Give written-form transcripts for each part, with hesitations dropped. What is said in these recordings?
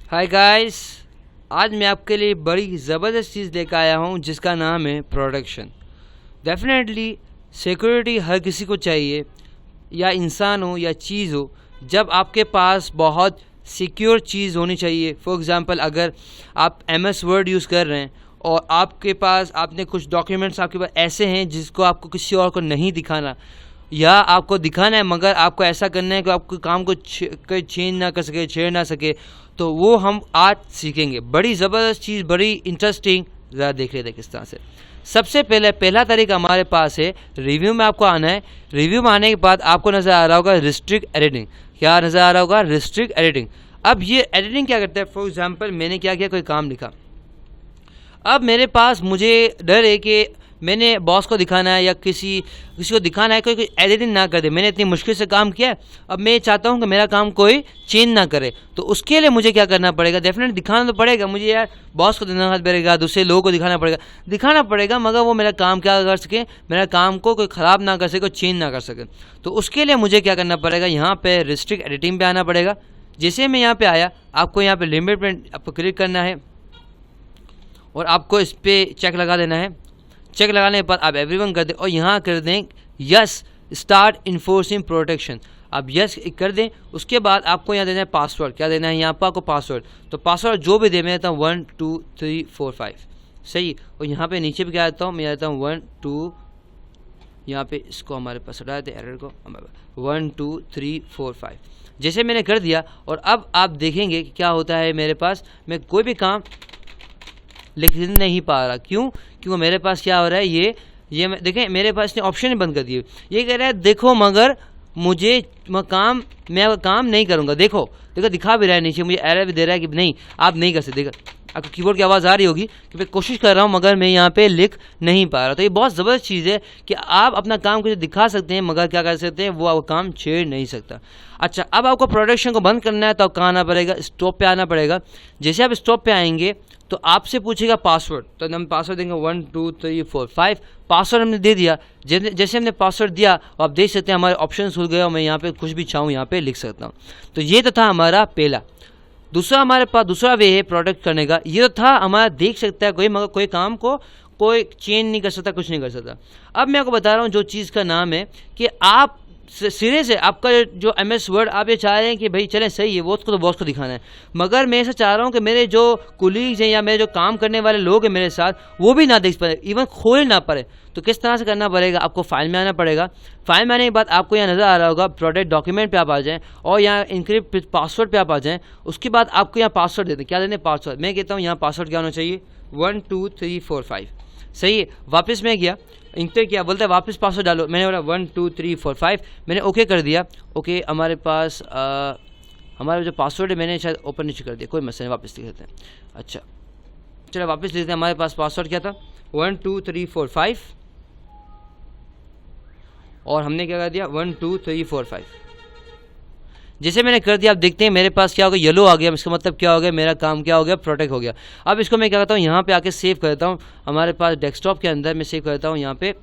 Hi guys, आज मैं आपके लिए बड़ी ज़बरदस्त चीज़ लेकर आया हूँ जिसका नाम है प्रोटेक्शन। डेफिनेटली सिक्योरिटी हर किसी को चाहिए, या इंसान हो या चीज़ हो। जब आपके पास बहुत सिक्योर चीज़ होनी चाहिए। फॉर एग्ज़ाम्पल, अगर आप MS वर्ड यूज़ कर रहे हैं और आपके पास आपने कुछ डॉक्यूमेंट्स आपके पास ऐसे हैं जिसको आपको किसी और को नहीं दिखाना, या आपको दिखाना है मगर आपको ऐसा करना है कि आपको काम को कोई चेंज ना कर सके, छेड़ ना सके, तो वो हम आज सीखेंगे। बड़ी ज़बरदस्त चीज़, बड़ी इंटरेस्टिंग। ज़रा देख लेते हैं किस तरह से। सबसे पहला तरीका हमारे पास है, रिव्यू में आपको आना है। रिव्यू में आने के बाद आपको नज़र आ रहा होगा रिस्ट्रिक्ट एडिटिंग। क्या नज़र आ रहा होगा? Restrict editing. अब ये एडिटिंग क्या करता है? फॉर एग्जाम्पल, मैंने क्या किया, कोई काम लिखा। अब मेरे पास मुझे डर है कि मैंने बॉस को दिखाना है या किसी को दिखाना है, कोई एडिटिंग ना कर दे। मैंने इतनी मुश्किल से काम किया है, अब मैं चाहता हूँ कि मेरा काम कोई चेंज ना करे। तो उसके लिए मुझे क्या करना पड़ेगा? डेफिनेटली दिखाना तो पड़ेगा मुझे, यार बॉस को दिखाना पड़ेगा, दूसरे लोगों को दिखाना पड़ेगा, मगर वो मेरा काम क्या कर सके, मेरा काम को कोई ख़राब ना कर सके, कोई चेंज ना कर सके। तो उसके लिए मुझे क्या करना पड़ेगा? यहाँ पर रिस्ट्रिक्ट एडिटिंग पर आना पड़ेगा। जैसे मैं यहाँ पर आया, आपको यहाँ पर लिमिट पर आपको क्लिक करना है और आपको इस पर चेक लगा देना है। चेक लगाने के बाद आप एवरीवन कर दें और यहाँ कर दें यस स्टार्ट इन्फोर्सिंग प्रोटेक्शन। अब यस कर दें। उसके बाद आपको यहाँ देना है पासवर्ड। क्या देना है यहाँ पर आपको? पासवर्ड। तो पासवर्ड जो भी दे, मैं देता हूँ 1 2 3 4 5, सही। और यहाँ पे नीचे भी क्या देता हूँ? मैं देता हूँ 1 2, यहाँ पे इसको हमारे पास हटा देते एरर को, 1 2 3 4 5। जैसे मैंने कर दिया, और अब आप देखेंगे कि क्या होता है मेरे पास। मैं कोई भी काम लिख नहीं पा रहा। क्यों? क्योंकि मेरे पास क्या हो रहा है, ये देखें, मेरे पास इसने ऑप्शन ही बंद कर दिए। ये कह रहा है देखो, मगर मैं काम नहीं करूँगा। देखो दिखा भी रहा है नीचे, मुझे एरर भी दे रहा है कि नहीं, आप नहीं कर सकते। देखो आपको कीबोर्ड की आवाज़ आ रही होगी कि मैं कोशिश कर रहा हूँ मगर मैं यहाँ पे लिख नहीं पा रहा। तो ये बहुत ज़बरदस्त चीज़ है कि आप अपना काम कुछ दिखा सकते हैं मगर क्या कर सकते हैं, वो आपका काम छेड़ नहीं सकता। अच्छा, अब आपको प्रोडक्शन को बंद करना है तो कहाँ आना पड़ेगा? स्टॉप पे आना पड़ेगा। जैसे आप स्टॉप पे आएंगे तो आपसे पूछेगा पासवर्ड, तो हम पासवर्ड देंगे 1 2 3 4 5। पासवर्ड हमने दे दिया। जैसे हमने पासवर्ड दिया, आप देख सकते हैं हमारे ऑप्शन खुल गए और मैं यहाँ पे कुछ भी चाहूँ यहाँ पे लिख सकता हूँ। तो ये तो था हमारा पहला। दूसरा हमारे पास दूसरा वे है प्रोडक्ट करने का। ये तो था हमारा, देख सकता है कोई मगर कोई काम को कोई चेंज नहीं कर सकता, कुछ नहीं कर सकता। अब मैं आपको बता रहा हूँ जो चीज़ का नाम है कि आप सिरे से आपका जो MS वर्ड, आप ये चाह रहे हैं कि भाई चलें सही है, तो बॉस को दिखाना है, मगर मैं ऐसा चाह रहा हूँ कि मेरे जो कुलीग्स हैं या मेरे जो काम करने वाले लोग हैं मेरे साथ, वो भी ना देख पाए, इवन खोल ना पाए। तो किस तरह से करना पड़ेगा? आपको फाइल में आना पड़ेगा। फाइल में आने के बाद आपको यहाँ नज़र आ रहा होगा प्रोडक्ट डॉक्यूमेंट पे आप आ जाएं और यहाँ इनक्रिप्ट पासवर्ड पे आप आ जाएं। उसके बाद आपको यहाँ पासवर्ड देते हैं। क्या देते हैं? पासवर्ड। मैं कहता हूँ यहाँ पासवर्ड क्या होना चाहिए? 1 2 3 4 5, सही है। वापस मैं गया, इंटर किया, बोलता है वापस पासवर्ड डालो। मैंने बोला 1 2 3 4 5, मैंने ओके कर दिया। ओके, हमारे पास हमारा जो पासवर्ड है मैंने शायद ओपन नहीं कर दिया, कोई मसला नहीं, वापस लिख देते हैं। अच्छा चलो वापस लिखते हैं। हमारे पास पासवर्ड क्या था? 1 2 3 4 5, और हमने क्या कर दिया? 1 2 3 4 5। जैसे मैंने कर दिया, आप देखते हैं मेरे पास क्या हो गया? येलो आ गया। इसका मतलब क्या हो गया? मेरा काम क्या हो गया? प्रोटेक्ट हो गया। अब इसको मैं क्या करता हूँ, यहाँ पे आके सेव करता हूँ। हमारे पास डेस्कटॉप के अंदर मैं सेव करता हूँ। यहाँ पे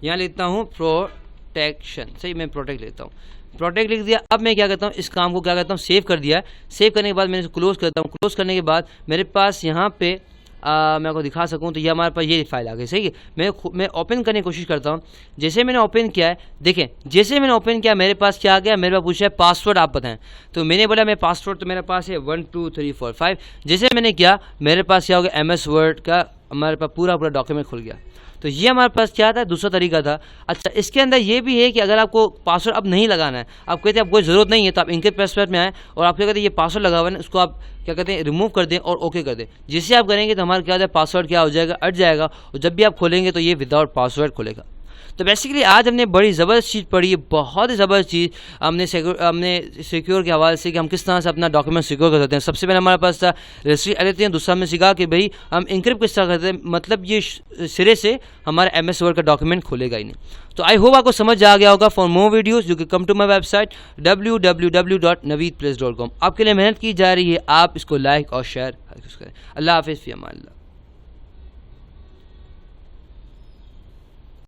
यहाँ लिखता हूँ प्रोटेक्शन, सही, मैं प्रोटेक्ट लेता हूँ। प्रोटेक्ट लिख दिया। अब मैं क्या करता हूँ, इस काम को क्या करता हूँ, सेव कर दिया। सेव करने के बाद मैंने इसको क्लोज करता हूँ। क्लोज करने के बाद मेरे पास यहाँ पे मैं आपको दिखा सकूं तो ये हमारे पास ये फाइल आ गई, सही है। मैं ओपन करने की कोशिश करता हूं। जैसे मैंने ओपन किया है, देखें जैसे मैंने ओपन किया मेरे पास क्या आ गया? मेरे पास पूछा है पासवर्ड आप बताएं। तो मैंने बोला मैं पासवर्ड तो मेरे पास है 1 2 3 4 5। जैसे मैंने किया मेरे पास क्या हो गया? MS वर्ड का हमारे पास पूरा डॉक्यूमेंट खुल गया। तो ये हमारे पास क्या था? दूसरा तरीका था। अच्छा, इसके अंदर ये भी है कि अगर आपको पासवर्ड अब नहीं लगाना है, आप कहते हैं अब कोई ज़रूरत नहीं है, तो आप इनके पासवर्ड में आए और आप क्या कहते हैं ये पासवर्ड लगा हुआ है, उसको आप क्या कहते हैं रिमूव कर दें और ओके कर दें। जिससे आप करेंगे तो हमारा क्या होता है, पासवर्ड क्या हो जाएगा? अट जाएगा, और जब भी आप खोलेंगे तो ये विदाउट पासवर्ड खुलेगा। तो बेसिकली आज हमने बड़ी ज़बरदस्त चीज़ पढ़ी है, बहुत ही ज़बरदस्त चीज़। हमने सिक्योर के हवाले से कि हम किस तरह से अपना डॉक्यूमेंट सिक्योर कर सकते हैं। सबसे पहले हमारे पास था रजिस्ट्री एडिटिंग। दूसरा हमने सीखा कि भाई हम इनक्रिप्ट किस तरह करते हैं, मतलब ये सिरे से हमारा MS वर्ड का डॉक्यूमेंट खुलेगा ही नहीं। तो आई होप आपको समझ आ गया होगा। For more videos you can come to my website www.naveedplace.com। आपके लिए मेहनत की जा रही है, आप इसको लाइक और शेयर करें। अल्लाह हाफिज़, फ़ी अमान अल्लाह।